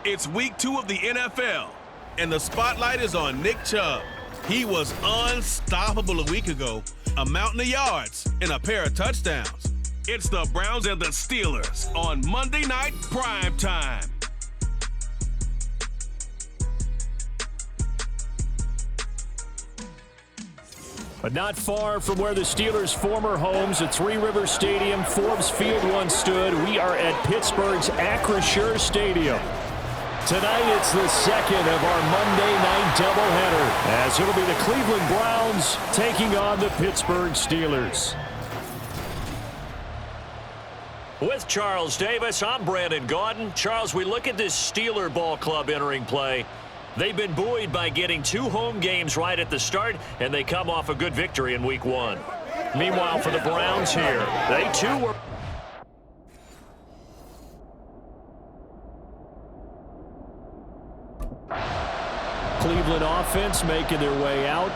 It's week 2 of the NFL, and the spotlight is on Nick Chubb. He was unstoppable a week ago, a mountain of yards and a pair of touchdowns. It's the Browns and the Steelers on Monday Night Prime Time. But not far from where the Steelers' former homes at Three Rivers Stadium, Forbes Field once stood, we are at Pittsburgh's Acrisure Stadium. Tonight, it's the second of our Monday night doubleheader, as it'll be the Cleveland Browns taking on the Pittsburgh Steelers. With Charles Davis, I'm Brandon Gaudin. Charles, we look at this Steeler ball club entering play. They've been buoyed by getting 2 home games right at the start, and they come off a good victory in Week 1. Meanwhile, for the Browns here, they too were... Cleveland offense making their way out.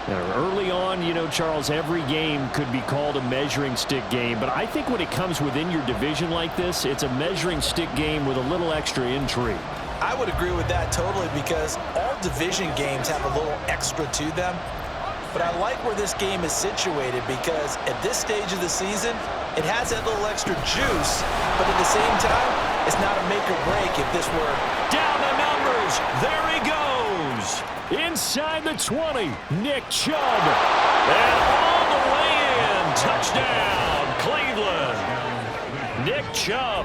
Early on, you know, Charles, every game could be called a measuring stick game. But I think when it comes within your division like this, it's a measuring stick game with a little extra intrigue. I would agree with that totally, because all division games have a little extra to them. But I like where this game is situated, because at this stage of the season, it has that little extra juice. But at the same time, it's not a make or break if this were... Down the numbers. There he goes. Inside the 20, Nick Chubb. And all the way in. Touchdown, Cleveland. Nick Chubb,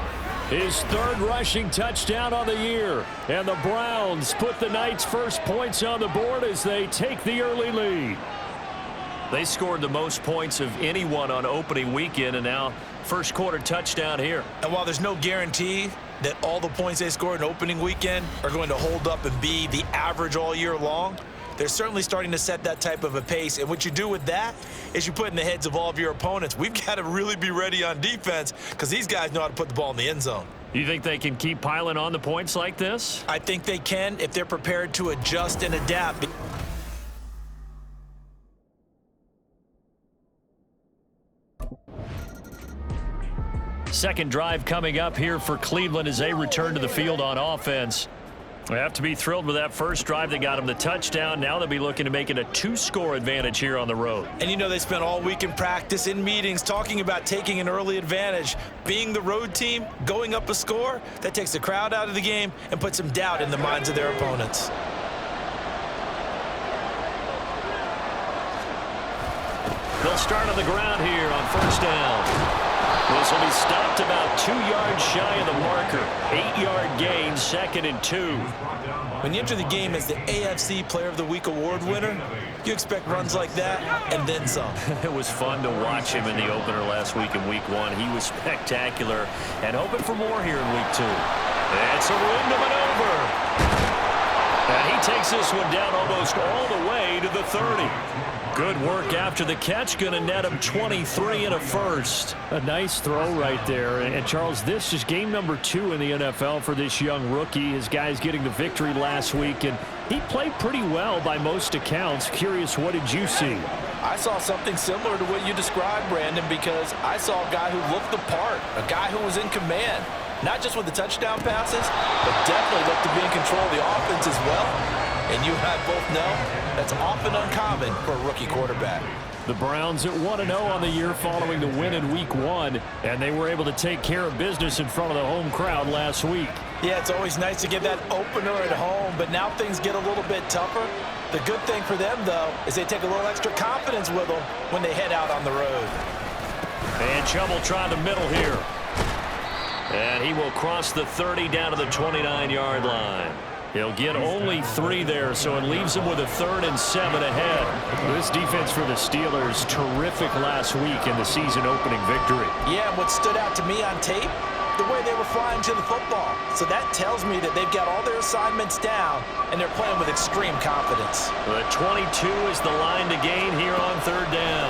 his 3rd rushing touchdown on the year. And the Browns put the night's first points on the board as they take the early lead. They scored the most points of anyone on opening weekend, and now first quarter touchdown here. And while there's no guarantee that all the points they scored in opening weekend are going to hold up and be the average all year long, they're certainly starting to set that type of a pace. And what you do with that is you put in the heads of all of your opponents, we've got to really be ready on defense, because these guys know how to put the ball in the end zone. You think they can keep piling on the points like this? I think they can if they're prepared to adjust and adapt. Second drive coming up here for Cleveland as they return to the field on offense. They have to be thrilled with that first drive that got them the touchdown. Now they'll be looking to make it a 2-score advantage here on the road. And you know, they spent all week in practice, in meetings, talking about taking an early advantage. Being the road team, going up a score, that takes the crowd out of the game and puts some doubt in the minds of their opponents. They'll start on the ground here on first down. This will be stopped about 2 yards shy of the marker. 8-yard gain, 2nd and 2. When you enter the game as the AFC Player of the Week award winner, you expect runs like that and then some. It was fun to watch him in the opener last week in Week 1. He was spectacular, and hoping for more here in Week 2. It's a wind of an over. And he takes this one down almost all the way to the 30. Good work after the catch, going to net him 23 and a first. A nice throw right there. And Charles, this is game number 2 in the NFL for this young rookie. His guys getting the victory last week, and he played pretty well by most accounts. Curious, what did you see? I saw something similar to what you described, Brandon, because I saw a guy who looked the part, a guy who was in command, not just with the touchdown passes, but definitely looked to be in control of the offense as well. And you and I both know that's often uncommon for a rookie quarterback. The Browns at 1-0 on the year following the win in Week 1, and they were able to take care of business in front of the home crowd last week. Yeah, it's always nice to get that opener at home, but now things get a little bit tougher. The good thing for them, though, is they take a little extra confidence with them when they head out on the road. And Chubb will try the middle here. And he will cross the 30 down to the 29-yard line. He'll get only 3 there, so it leaves him with a 3rd and 7 ahead. This defense for the Steelers, terrific last week in the season-opening victory. Yeah, and what stood out to me on tape, the way they were flying to the football. So that tells me that they've got all their assignments down, and they're playing with extreme confidence. The 22 is the line to gain here on 3rd down.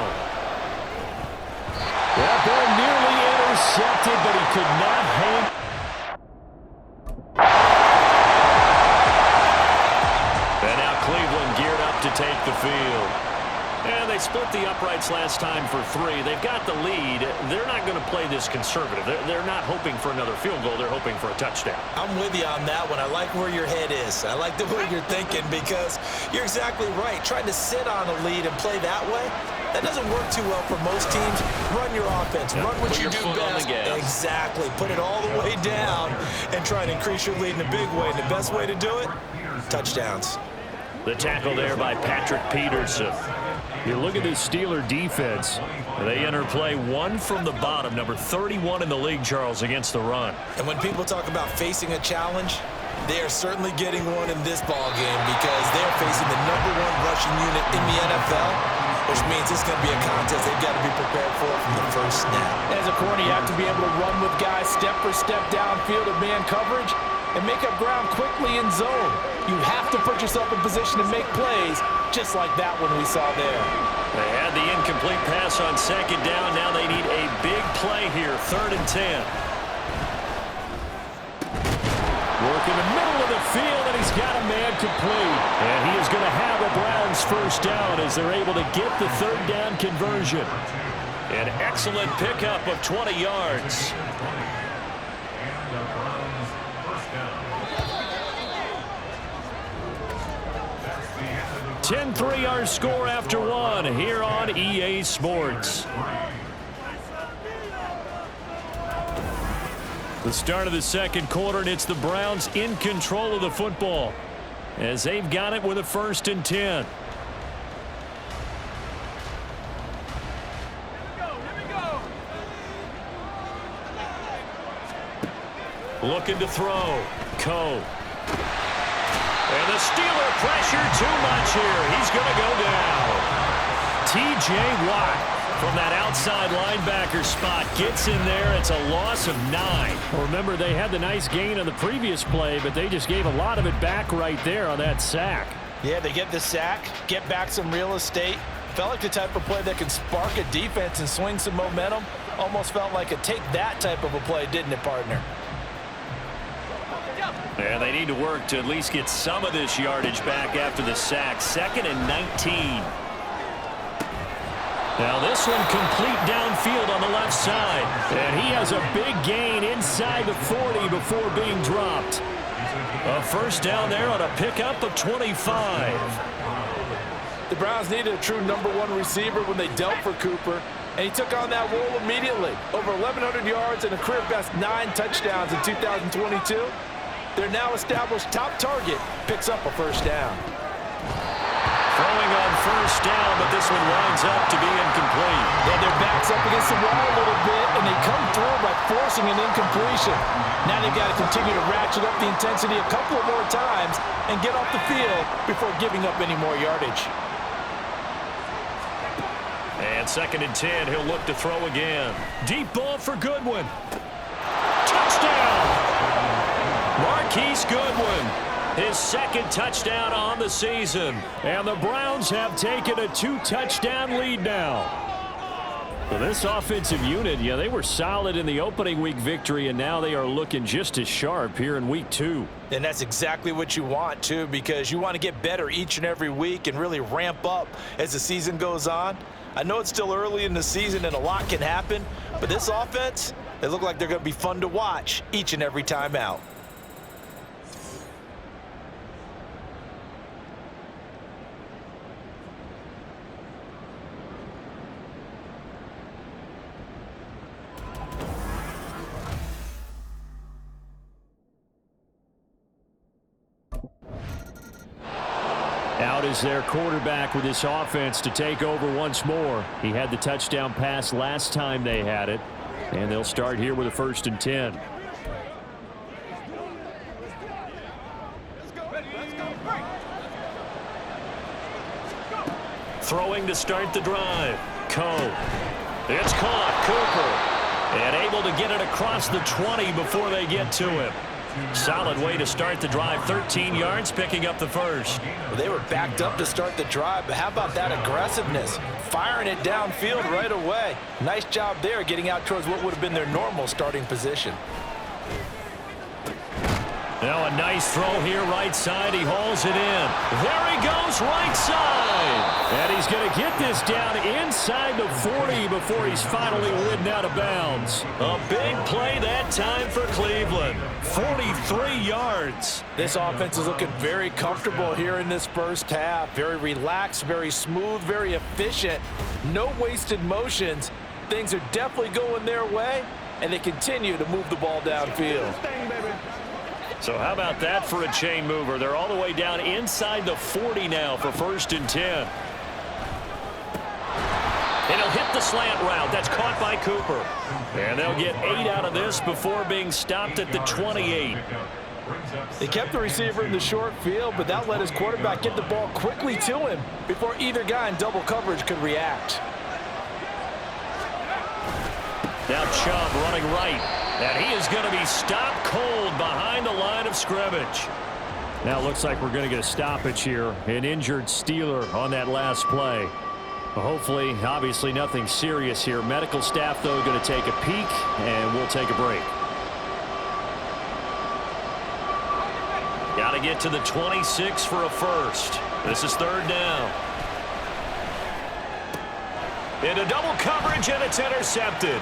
That ball nearly intercepted, but he could not hang. And now Cleveland geared up to take the field. And they split the the uprights last time for 3. They've got the lead. They're not going to play this conservative. They're not hoping for another field goal. They're hoping for a touchdown. I'm with you on that one. I like where your head is. I like the way you're thinking because you're exactly right. Trying to sit on a lead and play that way, that doesn't work too well for most teams. Run your offense. Run what you do best. Exactly. Put it all the way down and try and increase your lead in a big way. And the best way to do it, touchdowns. The tackle there by Patrick Peterson. You look at this Steeler defense. They enter play 1 from the bottom, number 31 in the league, Charles, against the run. And when people talk about facing a challenge, they are certainly getting one in this ball game because they're facing the #1 rushing unit in the NFL, which means it's going to be a contest they've got to be prepared for from the first snap. As a corner, you have to be able to run with guys step for step downfield in man coverage and make up ground quickly in zone. You have to put yourself in position to make plays, just like that one we saw there. They had the incomplete pass on 2nd down. Now they need a big play here, 3rd and 10. Work in the middle of the field, and he's got a man complete. And he is going to have a Browns first down as they're able to get the 3rd down conversion. An excellent pickup of 20 yards. $10-3 our score after 1 here on EA Sports. The start of the 2nd quarter, and it's the Browns in control of the football as they've got it with a 1st and 10. Looking to throw. Coe. And the Steeler pressure too much here. He's going to go down. T.J. Watt from that outside linebacker spot gets in there. It's a loss of 9. Remember, they had the nice gain on the previous play, but they just gave a lot of it back right there on that sack. Yeah, they get the sack, get back some real estate. Felt like the type of play that can spark a defense and swing some momentum. Almost felt like a take that type of a play, didn't it, partner? And they need to work to at least get some of this yardage back after the sack. 2nd and 19. Now this one complete downfield on the left side. And he has a big gain inside the 40 before being dropped. A first down there on a pickup of 25. The Browns needed a true #1 receiver when they dealt for Cooper, and he took on that role immediately. Over 1,100 yards and a career-best 9 touchdowns in 2022. Their now established top target picks up a first down. Throwing on first down, but this one winds up to be incomplete. And their back's up against the wall a little bit, and they come through by forcing an incompletion. Now they've got to continue to ratchet up the intensity a couple of more times and get off the field before giving up any more yardage. And 2nd and 10, he'll look to throw again. Deep ball for Goodwin. Touchdown! Marquise Goodwin, his 2nd touchdown on the season. And the Browns have taken a 2-touchdown lead now. Well, this offensive unit, yeah, they were solid in the opening week victory, and now they are looking just as sharp here in week 2. And that's exactly what you want, too, because you want to get better each and every week and really ramp up as the season goes on. I know it's still early in the season and a lot can happen, but this offense, they look like they're going to be fun to watch each and every time out. Out is their quarterback with this offense to take over once more. He had the touchdown pass last time they had it. And they'll start here with a 1st and 10. Throwing to start the drive. Coe. It's caught. Cooper. And able to get it across the 20 before they get to him. Solid way to start the drive. 13 yards, picking up the first. Well, they were backed up to start the drive, but how about that aggressiveness? Firing it downfield right away. Nice job there getting out towards what would have been their normal starting position. Now a nice throw here right side. He hauls it in. There he goes right side. And he's going to get this down inside the 40 before he's finally ridden out of bounds. A big play that time for Cleveland. 43 yards. This offense is looking very comfortable here in this first half. Very relaxed, very smooth, very efficient. No wasted motions. Things are definitely going their way, and they continue to move the ball downfield. So how about that for a chain mover? They're all the way down inside the 40 now for 1st and 10. And he'll hit the slant route. That's caught by Cooper. And they'll get 8 out of this before being stopped at the 28. They kept the receiver in the short field, but that let his quarterback get the ball quickly to him before either guy in double coverage could react. Now Chubb running right. And he is going to be stopped cold behind the line of scrimmage. Now it looks like we're going to get a stoppage here. An injured Steeler on that last play. Hopefully, obviously nothing serious here. Medical staff, though, going to take a peek, and we'll take a break. Got to get to the 26 for a first. This is 3rd down. Into double coverage, and it's intercepted.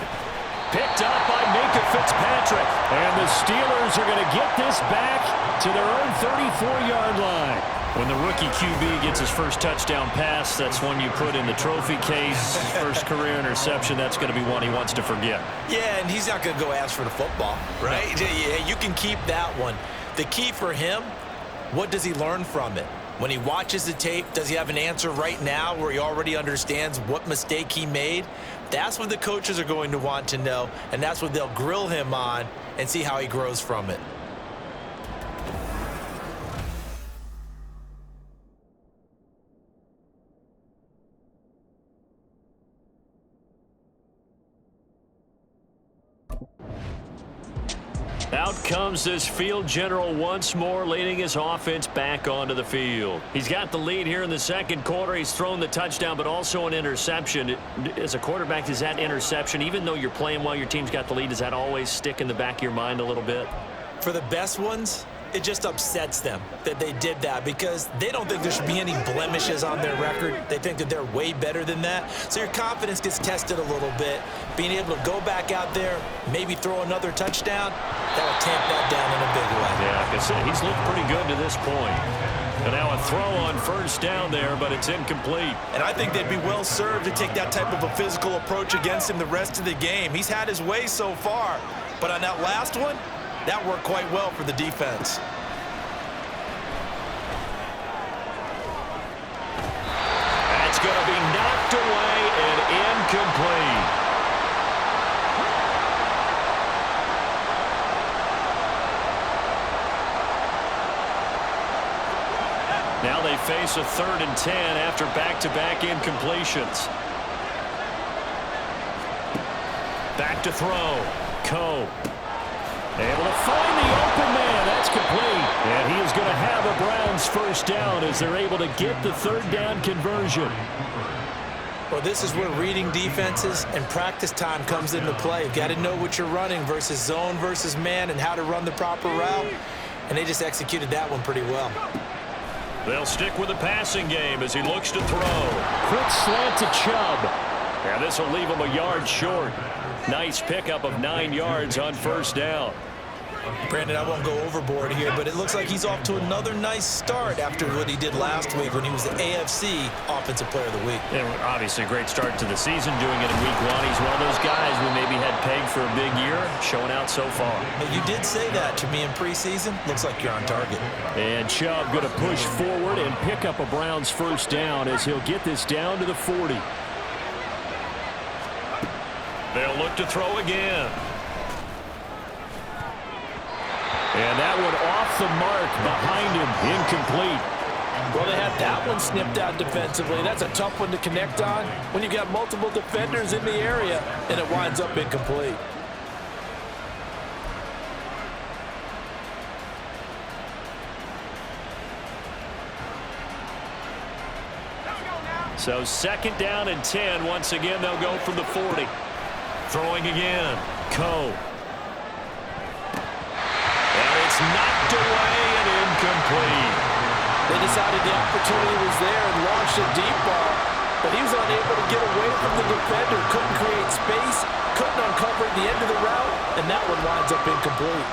Picked up by Minka Fitzpatrick. And the Steelers are going to get this back to their own 34-yard line. When the rookie QB gets his first touchdown pass, that's one you put in the trophy case. First career interception, that's going to be one he wants to forget. Yeah, and he's not going to go ask for the football, right? Yeah, you can keep that one. The key for him, what does he learn from it? When he watches the tape, does he have an answer right now where he already understands what mistake he made? That's what the coaches are going to want to know, and that's what they'll grill him on and see how he grows from it. Out comes this field general once more, leading his offense back onto the field. He's got the lead here in the second quarter. He's thrown the touchdown, but also an interception. As a quarterback, does that interception, even though you're playing while your team's got the lead, does that always stick in the back of your mind a little bit? For the best ones, it just upsets them that they did that because they don't think there should be any blemishes on their record. They think that they're way better than that. So your confidence gets tested a little bit. Being able to go back out there, maybe throw another touchdown, that'll tamp that down in a big way. Yeah, like I said, he's looked pretty good to this point. And now a throw on 1st down there, but it's incomplete. And I think they'd be well served to take that type of a physical approach against him the rest of the game. He's had his way so far, but on that last one, that worked quite well for the defense. That's going to be knocked away and incomplete. Now they face a 3rd and 10 after back-to-back incompletions. Back to throw. Coe. Able to find the open man. That's complete. And he is going to have a Browns 1st down as they're able to get the 3rd down conversion. Well, this is where reading defenses and practice time comes into play. You've got to know what you're running versus zone versus man and how to run the proper route. And they just executed that one pretty well. They'll stick with the passing game as he looks to throw. Quick slant to Chubb. And this will leave him a yard short. Nice pickup of 9 yards on 1st down. Brandon, I won't go overboard here, but it looks like he's off to another nice start after what he did last week when he was the AFC Offensive Player of the Week. And obviously a great start to the season doing it in week 1. He's one of those guys we maybe had pegged for a big year, showing out so far. But you did say that to me in preseason. Looks like you're on target. And Chubb going to push forward and pick up a Browns 1st down as he'll get this down to the 40. They'll look to throw again. And that one off the mark behind him, incomplete. Well, they had that one snipped out defensively. That's a tough one to connect on when you've got multiple defenders in the area, and it winds up incomplete. So 2nd down and 10. Once again, they'll go from the 40. Throwing again. Coe. And it's knocked away. decided the opportunity was there and launched a deep ball, but he was unable to get away from the defender, couldn't create space, couldn't uncover the end of the route, and that one winds up incomplete.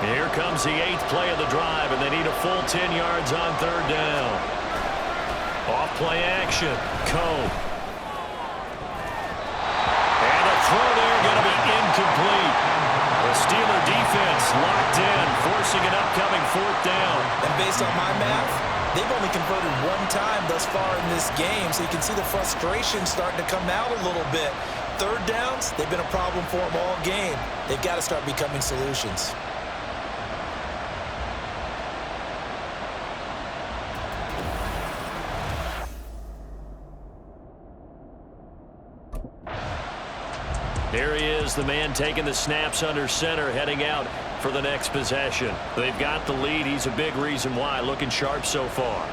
Here comes the 8th play of the drive, and they need a full 10 yards on 3rd down. Off play action. Coe. And a throw there going to be incomplete. The Steeler defense locked in, forcing an upcoming 4th down. And based on my math, they've only converted one time thus far in this game, so you can see the frustration starting to come out a little bit. 3rd downs, they've been a problem for them all game. They've got to start becoming solutions. There he is, the man taking the snaps under center, heading out for the next possession. They've got the lead. He's a big reason why, looking sharp so far.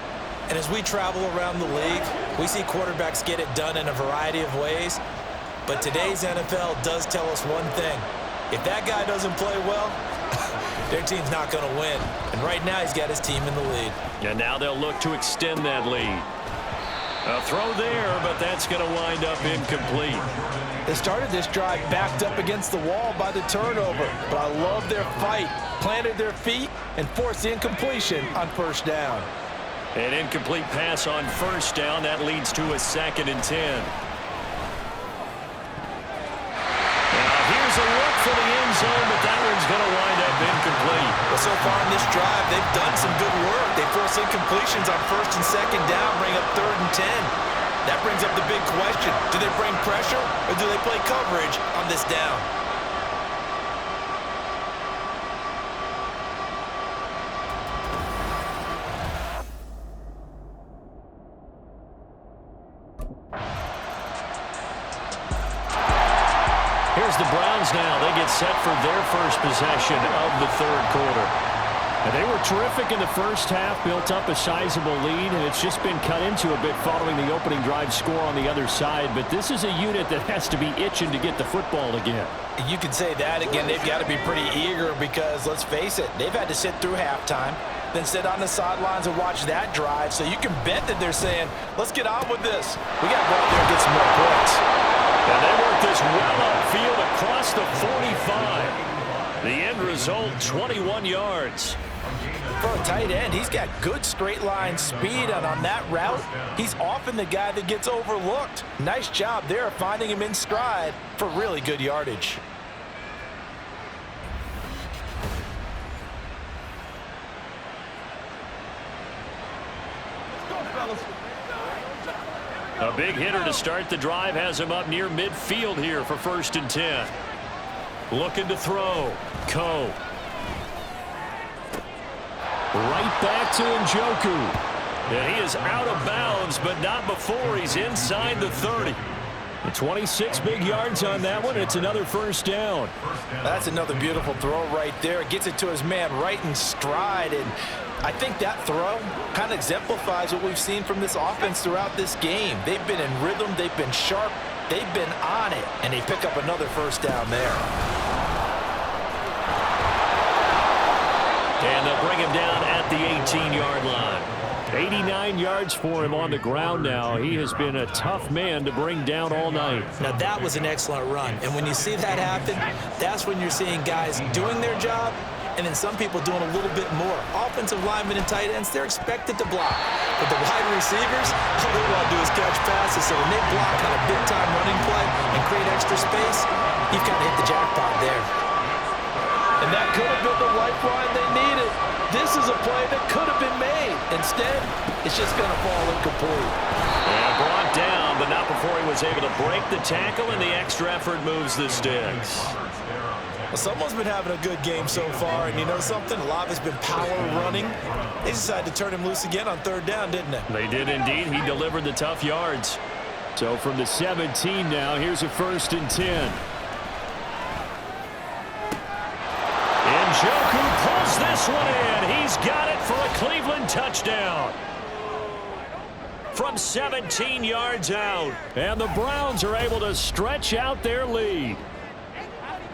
And as we travel around the league, we see quarterbacks get it done in a variety of ways. But today's NFL does tell us one thing. If that guy doesn't play well, their team's not going to win. And right now, he's got his team in the lead. And now they'll look to extend that lead. A throw there, but that's going to wind up incomplete. They started this drive backed up against the wall by the turnover, but I love their fight, planted their feet, and forced the incompletion on 1st down. An incomplete pass on 1st down. That leads to a 2nd and 10. Now here's a look for the end zone, but that one's going to wind up incomplete. Well, so far in this drive, they've done some good work. They force incompletions on 1st and 2nd down, bring up 3rd and 10. That brings up the big question. Do they bring pressure or do they play coverage on this down? Here's the Browns now. They get set for their first possession of the 3rd quarter. And they were terrific in the first half, built up a sizable lead, and it's just been cut into a bit following the opening drive score on the other side. But this is a unit that has to be itching to get the football again. You can say that again. They've got to be pretty eager because, let's face it, they've had to sit through halftime, then sit on the sidelines and watch that drive. So you can bet that they're saying, let's get on with this. We got to go out there and get some more points. And they work this well upfield across the 45. The end result, 21 yards. For a tight end, he's got good straight line speed, and on that route, he's often the guy that gets overlooked. Nice job there finding him in stride for really good yardage. A big hitter to start the drive has him up near midfield here for 1st and 10. Looking to throw. Coe. Right back to Njoku. And he is out of bounds, but not before he's inside the 30. 26 big yards on that one. It's another 1st down. That's another beautiful throw right there. Gets it to his man right in stride. And I think that throw kind of exemplifies what we've seen from this offense throughout this game. They've been in rhythm. They've been sharp. They've been on it. And they pick up another 1st down there. And they'll bring him down at the 18-yard line. 89 yards for him on the ground now. He has been a tough man to bring down all night. Now, that was an excellent run. And when you see that happen, that's when you're seeing guys doing their job and then some people doing a little bit more. Offensive linemen and tight ends, they're expected to block. But the wide receivers, all they want to do is catch passes. So when they block on a big-time running play and create extra space, you've kind of hit the jackpot there. And that could have been the lifeline they needed. This is a play that could have been made. Instead, it's just going to fall incomplete. And brought down, but not before he was able to break the tackle, and the extra effort moves the sticks. Well, someone's been having a good game so far, and you know something? A lot of it's been power running. They decided to turn him loose again on 3rd down, didn't they? They did indeed. He delivered the tough yards. So from the 17 now, here's a 1st and 10. Njoku pulls this one in. He's got it for a Cleveland touchdown. From 17 yards out. And the Browns are able to stretch out their lead.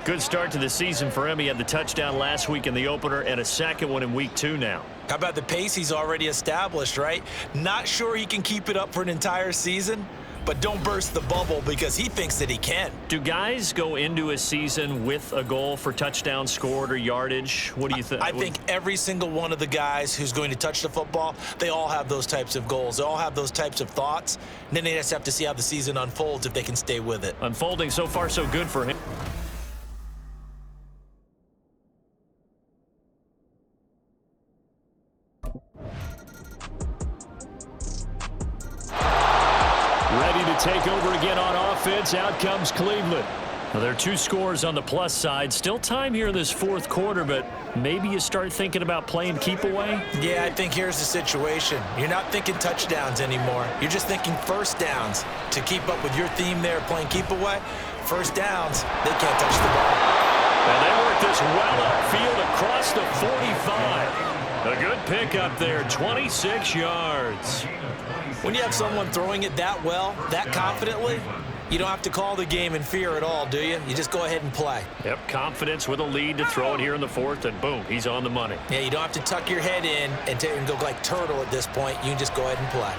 Good start to the season for him. He had the touchdown last week in the opener and a second one in week 2 now. How about the pace he's already established, right? Not sure he can keep it up for an entire season, but don't burst the bubble because he thinks that he can. Do guys go into a season with a goal for touchdown scored or yardage? What do you think? I think every single one of the guys who's going to touch the football, they all have those types of goals. They all have those types of thoughts. And then they just have to see how the season unfolds if they can stay with it. Unfolding so far so good for him. Ready to take over again on offense. Out comes Cleveland. Well, there are 2 scores on the plus side. Still time here in this fourth quarter, but maybe you start thinking about playing keep away? Yeah, I think here's the situation. You're not thinking touchdowns anymore. You're just thinking first downs. To keep up with your theme there, playing keep away, first downs, they can't touch the ball. And they work this well upfield across the 45. A good pickup there, 26 yards. When you have someone throwing it that well, that confidently, you don't have to call the game in fear at all, do you? You just go ahead and play. Yep, confidence with a lead to throw it here in the fourth, and boom, he's on the money. Yeah, you don't have to tuck your head in and go like turtle at this point. You can just go ahead and play.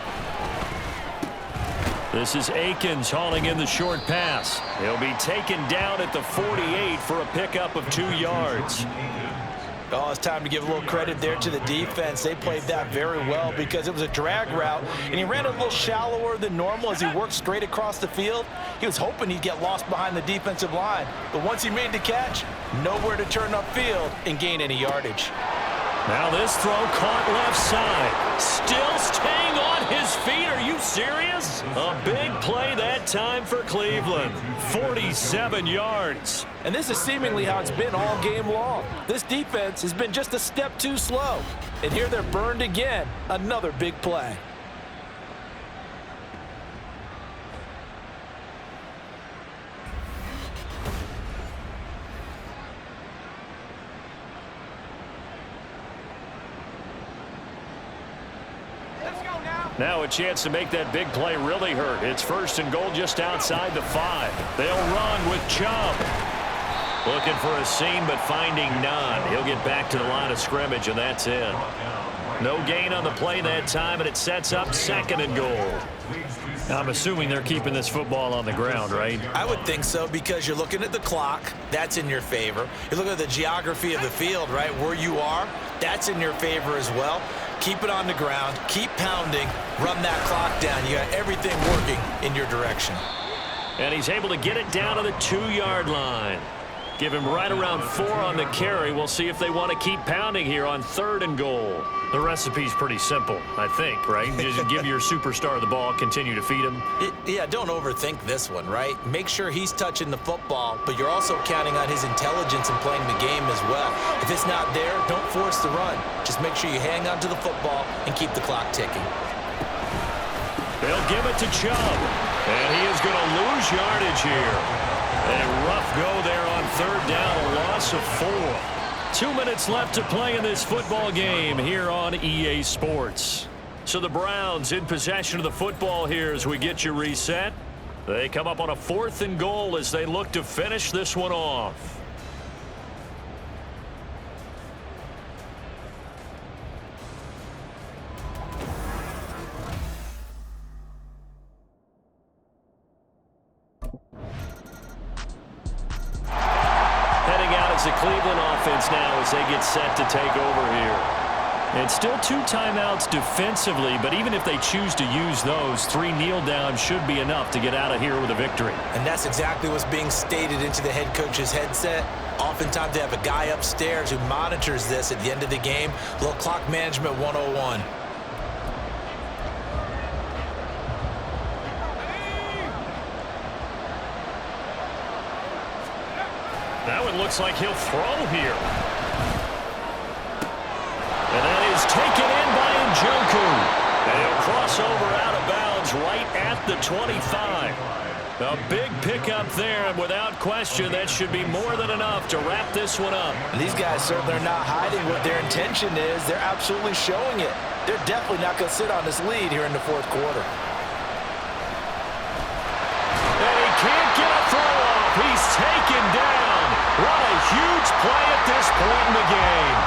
This is Akins hauling in the short pass. He'll be taken down at the 48 for a pickup of 2 yards. Oh, it's time to give a little credit there to the defense. They played that very well because it was a drag route, and he ran a little shallower than normal as he worked straight across the field. He was hoping he'd get lost behind the defensive line, but once he made the catch, nowhere to turn upfield and gain any yardage. Now this throw caught left side. Still staying on his feet. Are you serious? A big play that time for Cleveland. 47 yards. And this is seemingly how it's been all game long. This defense has been just a step too slow. And here they're burned again. Another big play. Now a chance to make that big play really hurt. It's first and goal just outside the 5. They'll run with Chubb. Looking for a seam, but finding none. He'll get back to the line of scrimmage, and that's it. No gain on the play that time, and it sets up second and goal. I'm assuming they're keeping this football on the ground, right? I would think so because you're looking at the clock. That's in your favor. You look at the geography of the field, right, where you are. That's in your favor as well. Keep it on the ground. Keep pounding. Run that clock down. You got everything working in your direction. And he's able to get it down to the 2-yard line. Give him right around 4 on the carry. We'll see if they want to keep pounding here on 3rd and goal. The recipe's pretty simple, I think, right? Just give your superstar the ball, continue to feed him. Yeah, don't overthink this one, right? Make sure he's touching the football, but you're also counting on his intelligence in playing the game as well. If it's not there, don't force the run. Just make sure you hang on to the football and keep the clock ticking. They'll give it to Chubb, and he is going to lose yardage here. A rough go there on 3rd down, a loss of 4. 2 minutes left to play in this football game here on EA Sports. So the Browns in possession of the football here as we get you reset. They come up on a 4th and goal as they look to finish this one off. The Cleveland offense now as they get set to take over here. And still 2 timeouts defensively, but even if they choose to use those, 3 kneel downs should be enough to get out of here with a victory. And that's exactly what's being stated into the head coach's headset. Oftentimes they have a guy upstairs who monitors this at the end of the game. A little clock management 101. Now it looks like he'll throw here. And that is taken in by Njoku. And he'll cross over out of bounds right at the 25. A big pickup there, and without question, that should be more than enough to wrap this one up. And these guys certainly are not hiding what their intention is. They're absolutely showing it. They're definitely not going to sit on this lead here in the fourth quarter. And he can't get a throw off. He's taken down. What a huge play at this point in the game.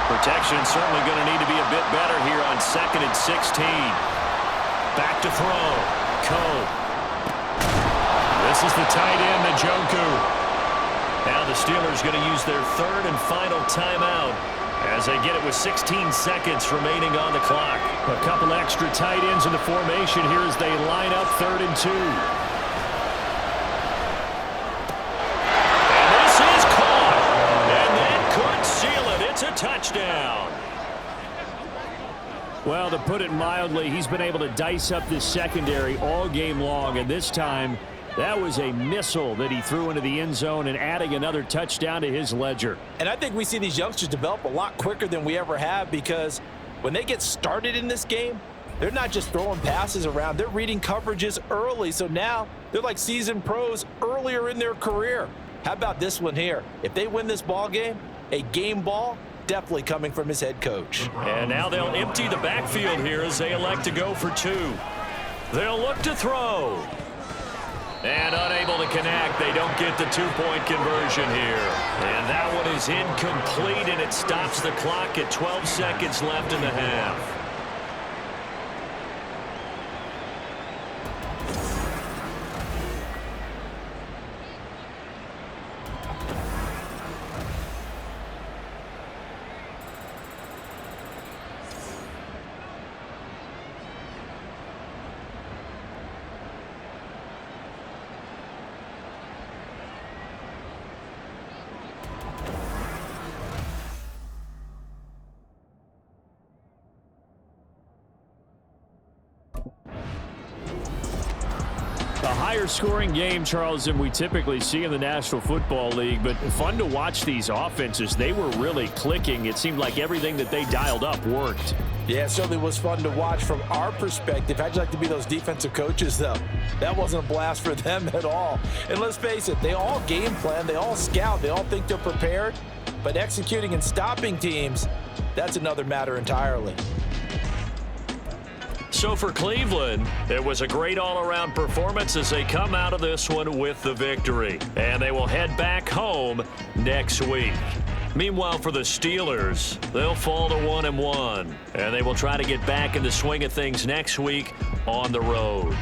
Protection certainly going to need to be a bit better here on 2nd and 16. Back to throw. Cole. This is the tight end, Njoku. Now the Steelers going to use their 3rd and final timeout as they get it with 16 seconds remaining on the clock. A couple extra tight ends in the formation here as they line up 3rd and 2. And this is caught. And that could seal it. It's a touchdown. Well, to put it mildly, he's been able to dice up this secondary all game long, and this time that was a missile that he threw into the end zone and adding another touchdown to his ledger. And I think we see these youngsters develop a lot quicker than we ever have, because when they get started in this game, they're not just throwing passes around. They're reading coverages early. So now they're like seasoned pros earlier in their career. How about this one here? If they win this ball game, a game ball, definitely coming from his head coach. And now they'll empty the backfield here as they elect to go for 2. They'll look to throw. And unable to connect. They don't get the 2-point conversion here. And that one is incomplete, and it stops the clock at 12 seconds left in the half. A higher scoring game, Charles, than we typically see in the National Football League, but fun to watch these offenses. They were really clicking. It seemed like everything that they dialed up worked. Yeah, it certainly was fun to watch from our perspective. How'd you like to be those defensive coaches, though? That wasn't a blast for them at all. And let's face it, they all game plan, they all scout, they all think they're prepared, but executing and stopping teams, that's another matter entirely. So for Cleveland, it was a great all-around performance as they come out of this one with the victory. And they will head back home next week. Meanwhile, for the Steelers, they'll fall to 1-1. And they will try to get back in the swing of things next week on the road.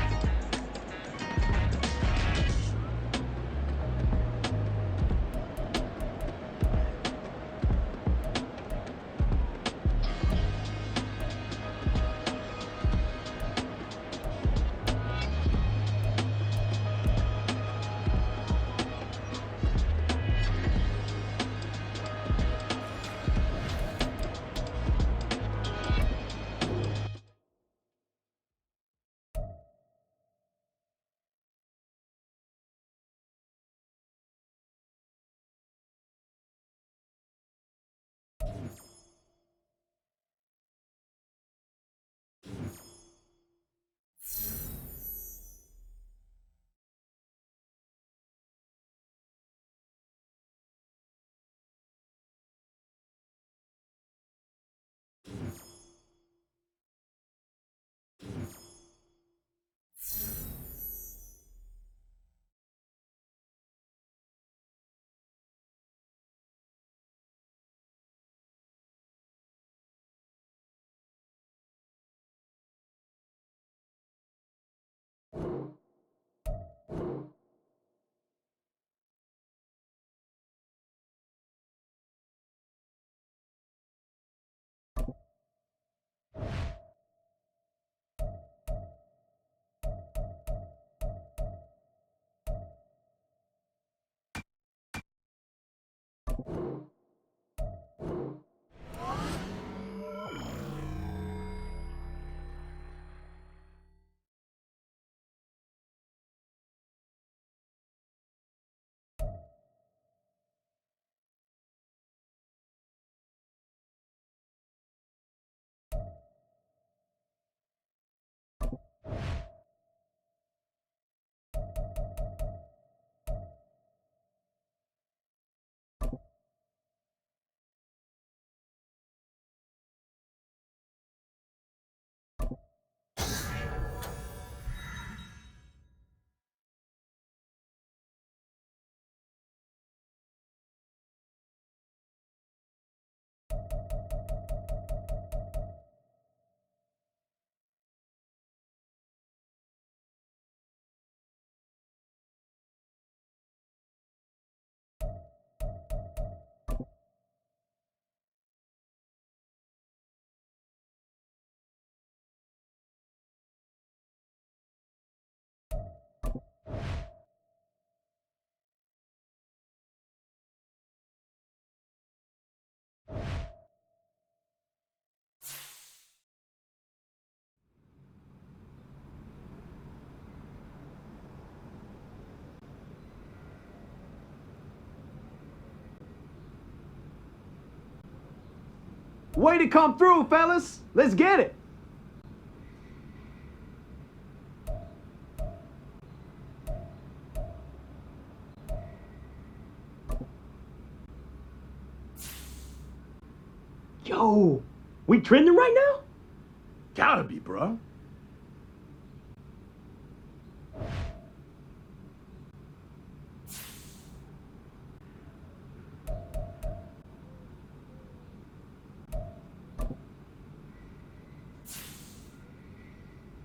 Way to come through, fellas. Let's get it. Yo, we trending right now? Gotta be, bro.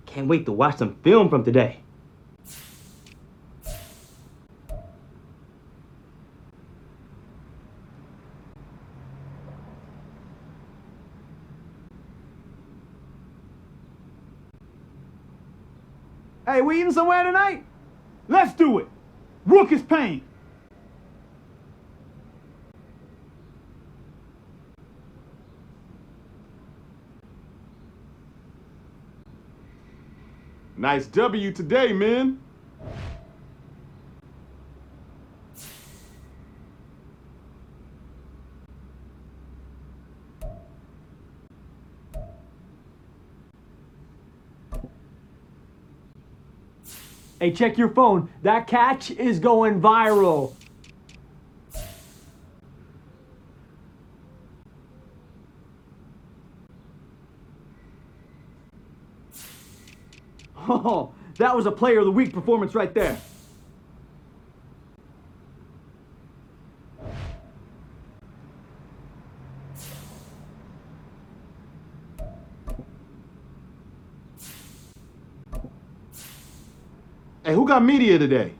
Can't wait to watch some film from today. Hey, we eating somewhere tonight? Let's do it. Rook is pain. Nice W today, man. Hey, check your phone. That catch is going viral. Oh, that was a player of the week performance right there. Hey, who got media today?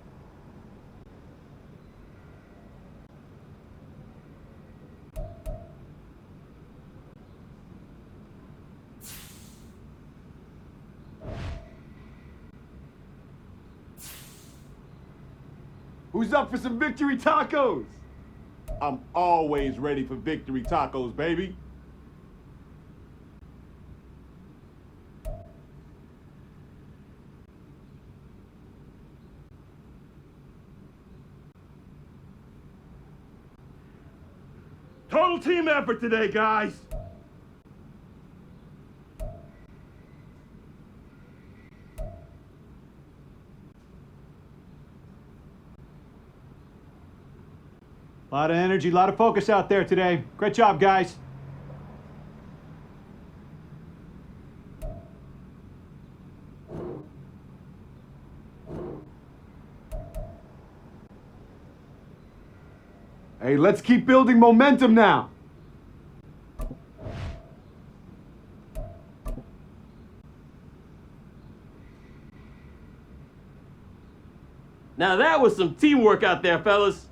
Who's up for some victory tacos? I'm always ready for victory tacos, baby. Total team effort today, guys. A lot of energy, a lot of focus out there today. Great job, guys. Hey, let's keep building momentum now. Now that was some teamwork out there, fellas.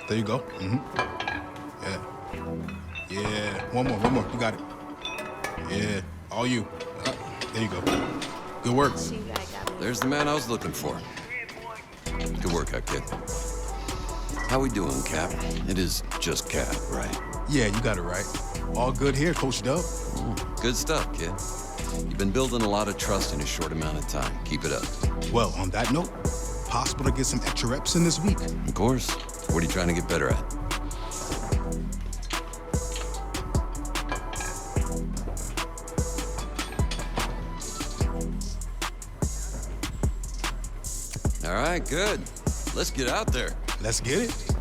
There you go. Yeah. Yeah. One more. You got it. Yeah. All you. There you go. Good work. There's the man I was looking for. Good work out, kid. How we doing, Cap? It is just Cap, right? Yeah, you got it right. All good here, Coach Dub. Good stuff, kid. You've been building a lot of trust in a short amount of time. Keep it up. Well, on that note, possible to get some extra reps in this week. Of course. What are you trying to get better at? All right, good. Let's get out there. Let's get it.